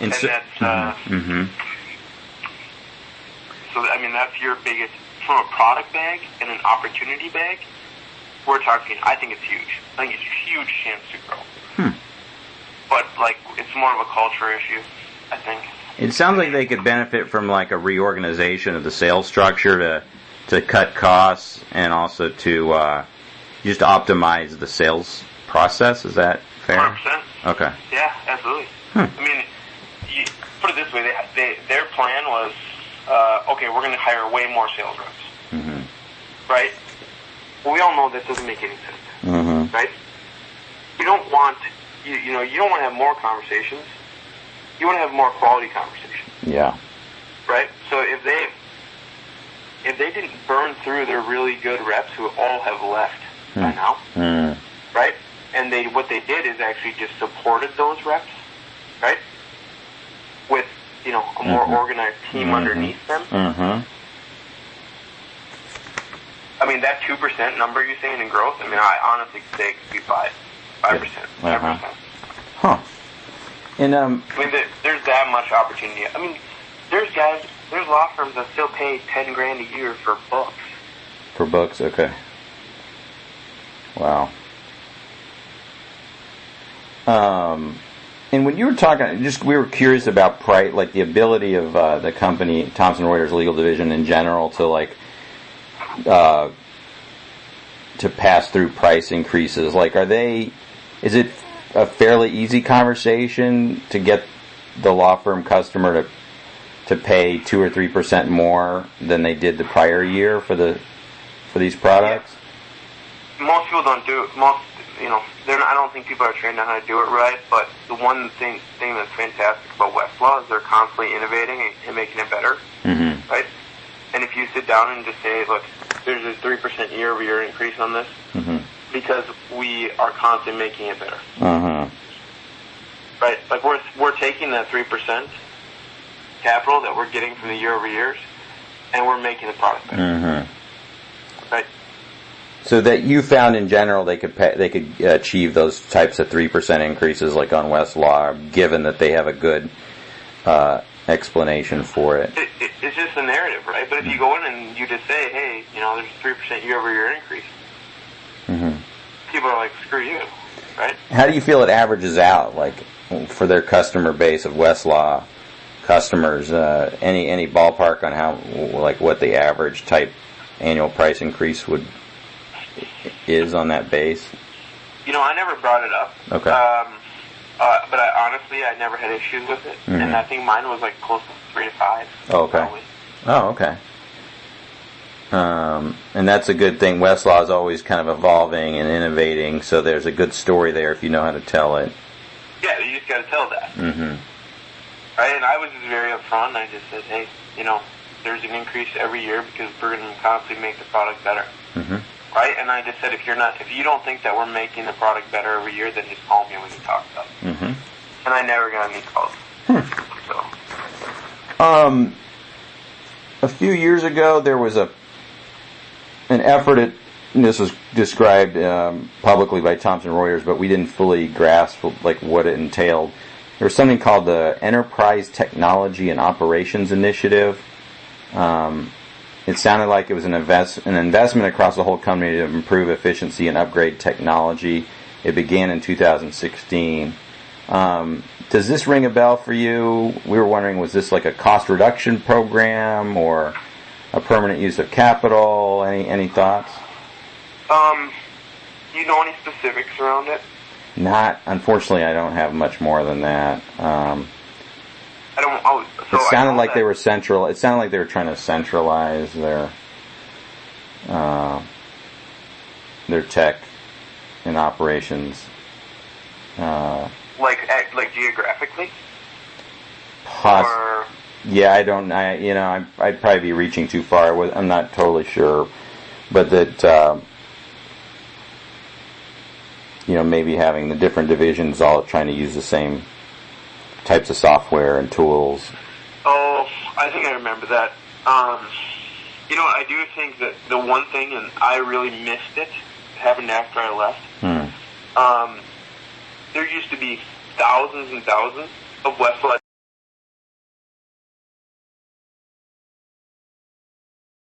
And so, that's so. I mean, that's your biggest from a product bag and an opportunity bag. We're talking. I think it's huge. I think it's a huge chance to grow. But like, it's more of a culture issue, I think. It sounds like they could benefit from like a reorganization of the sales structure to cut costs and also to just optimize the sales process. Is that fair? 100%. Okay. Yeah, absolutely. I mean, you put it this way: their plan was, okay, we're going to hire way more sales reps, right? Well, we all know that doesn't make any sense, right? You don't want you don't want to have more conversations. You want to have more quality conversations. Yeah. Right? So if they didn't burn through their really good reps who all have left by now, right? And what they did is actually just supported those reps, right? With, a more organized team underneath them. I mean, that 2% number you're saying in growth, I mean, I honestly say it could be 5%, 10%. Huh. And I mean, there's that much opportunity. I mean, there's law firms that still pay $10,000 a year for books. For books, okay. Wow. And when you were talking, we were curious about price, like the ability of the company, Thomson Reuters Legal Division in general, to to pass through price increases. Like, is it a fairly easy conversation to get the law firm customer to pay 2 or 3% more than they did the prior year for these products? Yeah. Most people don't do it. I don't think people are trained on how to do it right. But the one thing that's fantastic about Westlaw is they're constantly innovating and making it better, right? And if you sit down and just say, look, there's a 3% year-over-year increase on this, because we are constantly making it better. Right? Like, we're taking that 3% capital that we're getting from the year-over-years, and we're making the product better. Right? So that you found in general they could achieve those types of 3% increases like on Westlaw, given that they have a good explanation for it. It's just a narrative, right? But if you go in and you just say, hey, there's a 3% year-over-year increase, people are like, screw you, right? How do you feel it averages out, like, for their customer base of Westlaw customers? Any ballpark on how, like, what the average type annual price increase is on that base? I never brought it up. Okay. But I never had issues with it, and I think mine was like close to 3 to 5. Oh, okay. Probably. Oh, okay. And that's a good thing. Westlaw is always kind of evolving and innovating, so there's a good story there if you know how to tell it. Yeah, you just got to tell that. Right, and I was just very upfront. I just said, hey, there's an increase every year because we're going to constantly make the product better. Right, and I just said, if you don't think that we're making the product better every year, then just call me and we can talk about it. And I never got any calls. So. A few years ago, there was an effort and this was described publicly by Thomson Reuters, but we didn't fully grasp like what it entailed. There was something called the Enterprise Technology and Operations Initiative. It sounded like it was an investment across the whole company to improve efficiency and upgrade technology. It began in 2016. Does this ring a bell for you? We were wondering, was this like a cost reduction program or a permanent use of capital? Any thoughts? Do you know any specifics around it? Unfortunately, I don't have much more than that. I don't. Oh, so it sounded like they were central. It sounded like they were trying to centralize their tech and operations. Like geographically. Yeah, I don't. I'd probably be reaching too far. I'm not totally sure, but that maybe having the different divisions all trying to use the same types of software and tools. Oh, I think I remember that. I do think that the one thing, and I really missed it, happened after I left. There used to be thousands and thousands of Westlaw